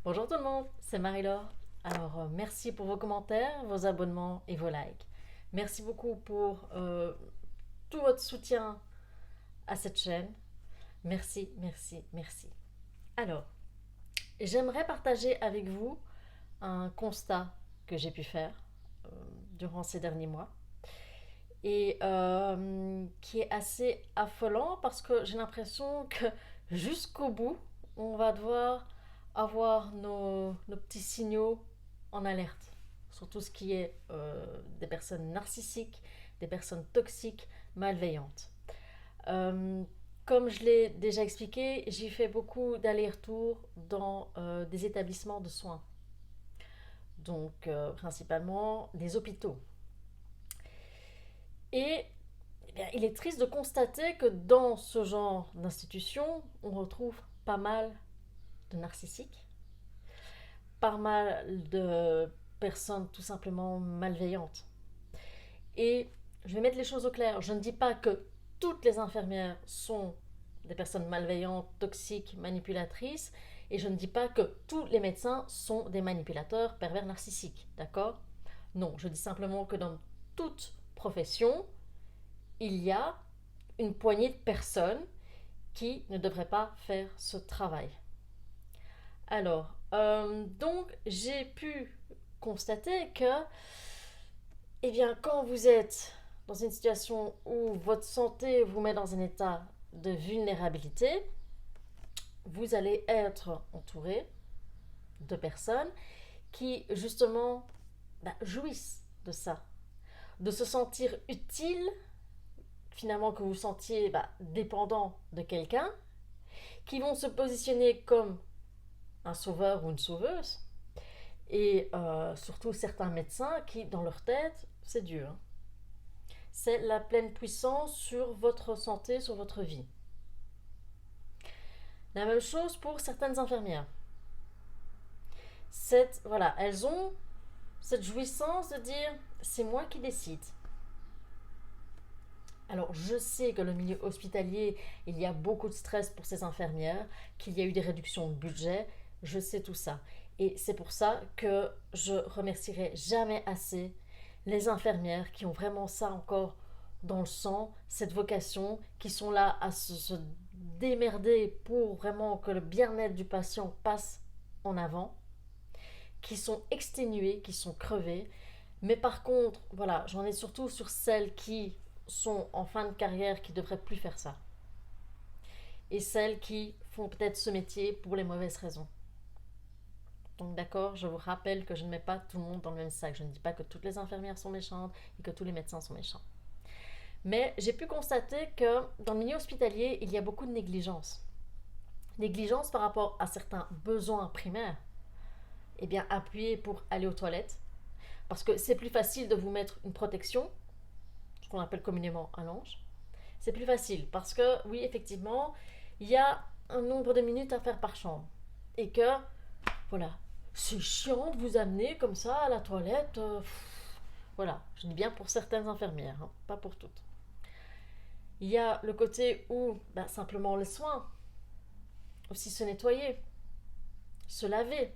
Bonjour tout le monde, c'est Marie-Laure. Alors, merci pour vos commentaires, vos abonnements et vos likes. Merci beaucoup pour tout votre soutien à cette chaîne. Merci, merci, merci. Alors, j'aimerais partager avec vous un constat que j'ai pu faire euh, durant ces derniers mois et qui est assez affolant parce que j'ai l'impression que jusqu'au bout, on va devoir avoir nos petits signaux en alerte sur tout ce qui est des personnes narcissiques, des personnes toxiques, malveillantes. Euh, Comme je l'ai déjà expliqué, j'ai fait beaucoup d'allers-retours dans des établissements de soins, donc principalement des hôpitaux. Et eh bien, il est triste de constater que dans ce genre d'institution, on retrouve pas mal de narcissiques, pas mal de personnes tout simplement malveillantes. Et je vais mettre les choses au clair. Je ne dis pas que toutes les infirmières sont des personnes malveillantes, toxiques, manipulatrices. Et je ne dis pas que tous les médecins sont des manipulateurs, pervers, narcissiques. D'accord? Non, je dis simplement que dans toute profession, il y a une poignée de personnes qui ne devraient pas faire ce travail. Alors, donc j'ai pu constater que, eh bien, quand vous êtes dans une situation où votre santé vous met dans un état de vulnérabilité, vous allez être entouré de personnes qui, justement, jouissent de ça, de se sentir utile, finalement, que vous vous sentiez dépendant de quelqu'un, qui vont se positionner comme un sauveur ou une sauveuse, et surtout certains médecins qui, dans leur tête, c'est Dieu, hein. C'est la pleine puissance sur votre santé, sur votre vie. La même chose pour certaines infirmières. Voilà, elles ont cette jouissance de dire c'est moi qui décide. Alors je sais que le milieu hospitalier, il y a beaucoup de stress pour ces infirmières, qu'il y a eu des réductions de budget, je sais tout ça. Et c'est pour ça que je remercierai jamais assez les infirmières qui ont vraiment ça encore dans le sang, cette vocation, qui sont là à se démerder pour vraiment que le bien-être du patient passe en avant, qui sont exténuées, qui sont crevées. Mais par contre, voilà, j'en ai surtout sur celles qui sont en fin de carrière, qui ne devraient plus faire ça. Et celles qui font peut-être ce métier pour les mauvaises raisons. Donc d'accord, je vous rappelle que je ne mets pas tout le monde dans le même sac. Je ne dis pas que toutes les infirmières sont méchantes et que tous les médecins sont méchants. Mais j'ai pu constater que dans le milieu hospitalier, il y a beaucoup de négligence. Négligence par rapport à certains besoins primaires. Eh bien, appuyer pour aller aux toilettes. Parce que c'est plus facile de vous mettre une protection, ce qu'on appelle communément un linge. C'est plus facile parce que, oui, effectivement, il y a un nombre de minutes à faire par chambre. Et que, voilà, c'est chiant de vous amener comme ça à la toilette. Voilà, je dis bien pour certaines infirmières, hein, pas pour toutes. Il y a le côté où, simplement les soins, aussi se nettoyer, se laver.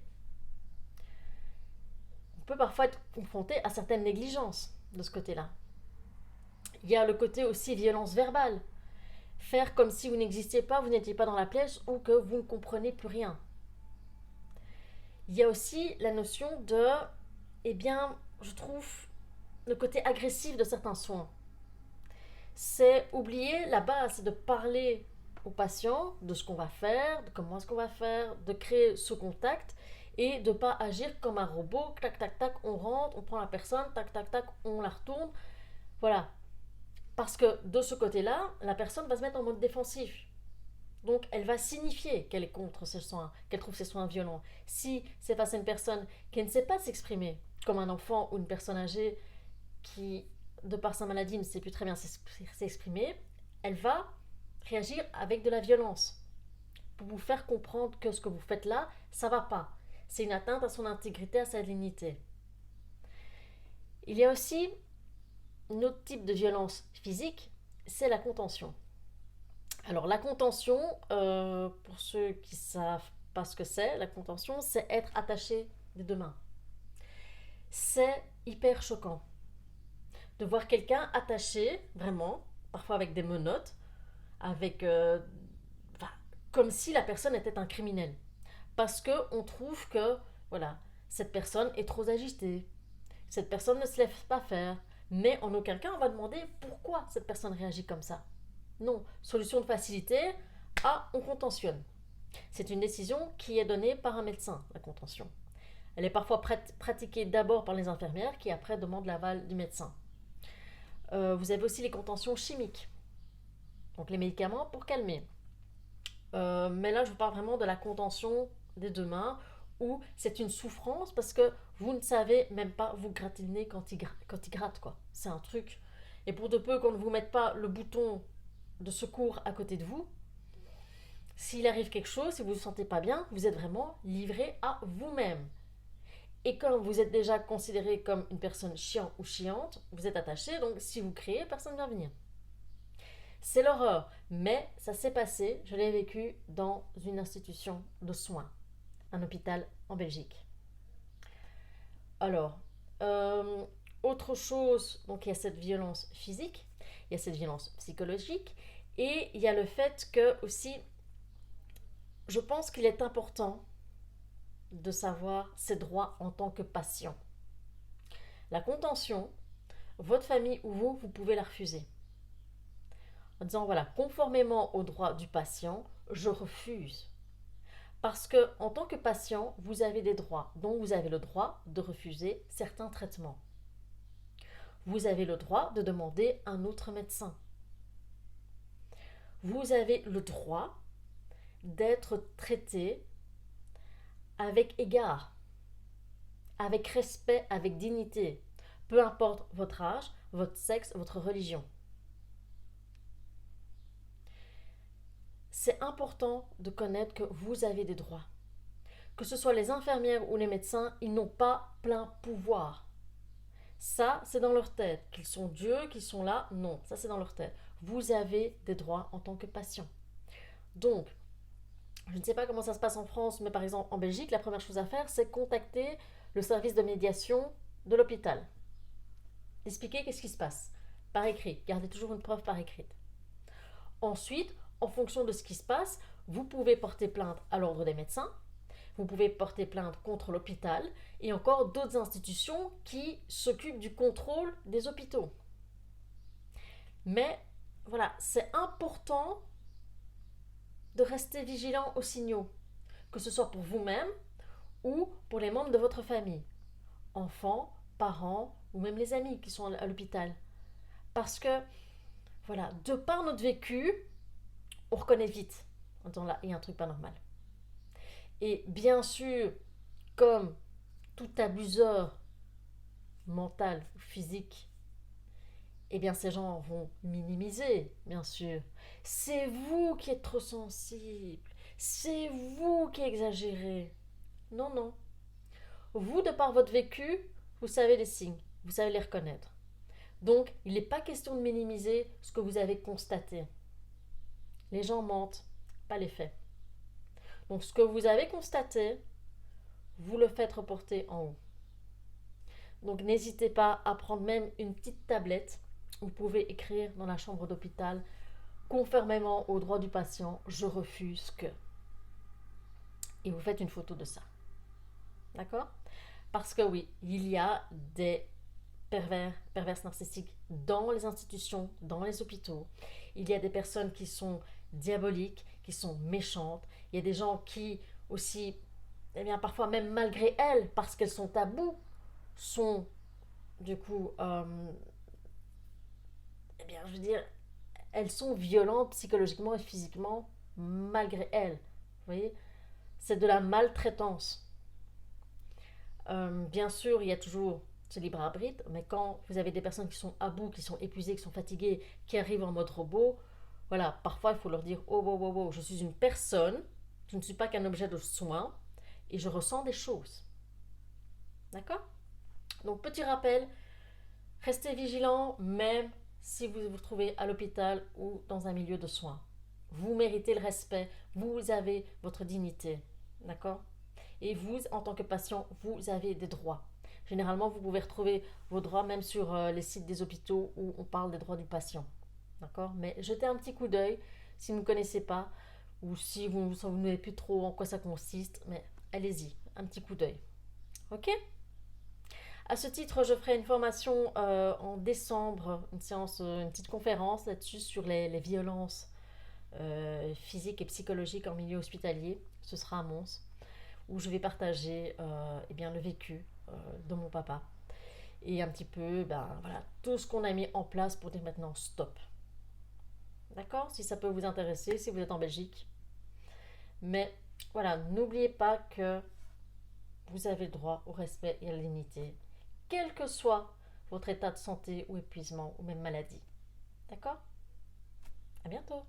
On peut parfois être confronté à certaines négligences de ce côté-là. Il y a le côté aussi violence verbale. Faire comme si vous n'existiez pas, vous n'étiez pas dans la pièce ou que vous ne comprenez plus rien. Il y a aussi la notion de, eh bien, je trouve, le côté agressif de certains soins. C'est oublier la base, c'est de parler au patient de ce qu'on va faire, de comment est-ce qu'on va faire, de créer ce contact et de ne pas agir comme un robot, tac tac tac, on rentre, on prend la personne, tac tac tac, on la retourne. Voilà. Parce que de ce côté-là, la personne va se mettre en mode défensif. Donc, elle va signifier qu'elle est contre ces soins, qu'elle trouve ces soins violents. Si c'est face à une personne qui ne sait pas s'exprimer, comme un enfant ou une personne âgée qui, de par sa maladie, ne sait plus très bien s'exprimer, elle va réagir avec de la violence pour vous faire comprendre que ce que vous faites là, ça va pas. C'est une atteinte à son intégrité, à sa dignité. Il y a aussi un autre type de violence physique, c'est la contention. Alors la contention, pour ceux qui savent pas ce que c'est, la contention, c'est être attaché des deux mains. C'est hyper choquant de voir quelqu'un attaché, vraiment, parfois avec des menottes, avec, enfin, comme si la personne était un criminel. Parce qu'on trouve que, voilà, cette personne est trop agitée, cette personne ne se laisse pas faire, mais en aucun cas on va demander pourquoi cette personne réagit comme ça. Non, solution de facilité, on contentionne. C'est une décision qui est donnée par un médecin, la contention. Elle est parfois pratiquée d'abord par les infirmières qui après demandent l'aval du médecin. Vous avez aussi les contentions chimiques, donc les médicaments pour calmer. Mais là, je vous parle vraiment de la contention des deux mains où c'est une souffrance parce que vous ne savez même pas vous gratter le nez quand il gratte, quoi. C'est un truc. Et pour de peu qu'on ne vous mette pas le bouton de secours à côté de vous, s'il arrive quelque chose, si vous ne vous sentez pas bien, vous êtes vraiment livré à vous-même. Et comme vous êtes déjà considéré comme une personne chiante ou chiante, vous êtes attaché, donc si vous criez, personne ne vient venir. C'est l'horreur, mais ça s'est passé, je l'ai vécu dans une institution de soins, un hôpital en Belgique. Alors, autre chose, donc il y a cette violence physique, il y a cette violence psychologique, et il y a le fait que aussi, je pense qu'il est important de savoir ses droits en tant que patient. La contention, votre famille ou vous, vous pouvez la refuser. En disant, voilà, conformément aux droits du patient, je refuse. Parce que, en tant que patient, vous avez des droits, dont vous avez le droit de refuser certains traitements. Vous avez le droit de demander un autre médecin. Vous avez le droit d'être traité avec égard, avec respect, avec dignité, peu importe votre âge, votre sexe, votre religion. C'est important de connaître que vous avez des droits. Que ce soit les infirmières ou les médecins, ils n'ont pas plein pouvoir. Ça, c'est dans leur tête. Qu'ils sont Dieu, qu'ils sont là, non, ça c'est dans leur tête. Vous avez des droits en tant que patient. Donc, je ne sais pas comment ça se passe en France, mais par exemple en Belgique, la première chose à faire, c'est contacter le service de médiation de l'hôpital. Expliquer qu'est-ce qui se passe. Par écrit. Gardez toujours une preuve par écrit. Ensuite, en fonction de ce qui se passe, vous pouvez porter plainte à l'ordre des médecins, vous pouvez porter plainte contre l'hôpital et encore d'autres institutions qui s'occupent du contrôle des hôpitaux. Mais voilà, c'est important de rester vigilant aux signaux, que ce soit pour vous-même ou pour les membres de votre famille, enfants, parents ou même les amis qui sont à l'hôpital. Parce que, voilà, de par notre vécu, on reconnaît vite en disant là, il y a un truc pas normal. Et bien sûr, comme tout abuseur mental ou physique, eh bien ces gens vont minimiser, bien sûr. C'est vous qui êtes trop sensible. C'est vous qui exagérez. Non, non. Vous, de par votre vécu, vous savez les signes. Vous savez les reconnaître. Donc, il n'est pas question de minimiser ce que vous avez constaté. Les gens mentent, pas les faits. Donc, ce que vous avez constaté, vous le faites reporter en haut. Donc, n'hésitez pas à prendre même une petite tablette. Vous pouvez écrire dans la chambre d'hôpital, conformément aux droits du patient, je refuse que. Et vous faites une photo de ça. D'accord? Parce que oui, il y a des perverses narcissiques dans les institutions, dans les hôpitaux. Il y a des personnes qui sont diaboliques, qui sont méchantes. Il y a des gens qui aussi, eh bien, parfois même malgré elles, parce qu'elles sont tabous, sont du coup, eh bien, je veux dire, elles sont violentes psychologiquement et physiquement malgré elles. Vous voyez, c'est de la maltraitance. Bien sûr, il y a toujours ce libre arbitre, mais quand vous avez des personnes qui sont à bout, qui sont épuisées, qui sont fatiguées, qui arrivent en mode robot, voilà, parfois il faut leur dire oh, oh, oh, oh, je suis une personne, je ne suis pas qu'un objet de soin et je ressens des choses. D'accord? Donc, petit rappel, restez vigilant même si vous vous trouvez à l'hôpital ou dans un milieu de soins. Vous méritez le respect, vous avez votre dignité. D'accord? Et vous, en tant que patient, vous avez des droits. Généralement, vous pouvez retrouver vos droits même sur les sites des hôpitaux où on parle des droits du patient. D'accord? Mais jetez un petit coup d'œil si vous ne connaissez pas ou si vous ne savez plus trop en quoi ça consiste. Mais allez-y, un petit coup d'œil. Ok? À ce titre, je ferai une formation en décembre, une séance, une petite conférence là-dessus sur les violences physiques et psychologiques en milieu hospitalier. Ce sera à Mons, où je vais partager eh bien, le vécu de mon papa et un petit peu ben, voilà, tout ce qu'on a mis en place pour dire maintenant stop. D'accord? Si ça peut vous intéresser, si vous êtes en Belgique. Mais voilà, n'oubliez pas que vous avez le droit au respect et à la dignité, quel que soit votre état de santé ou épuisement ou même maladie. D'accord? À bientôt!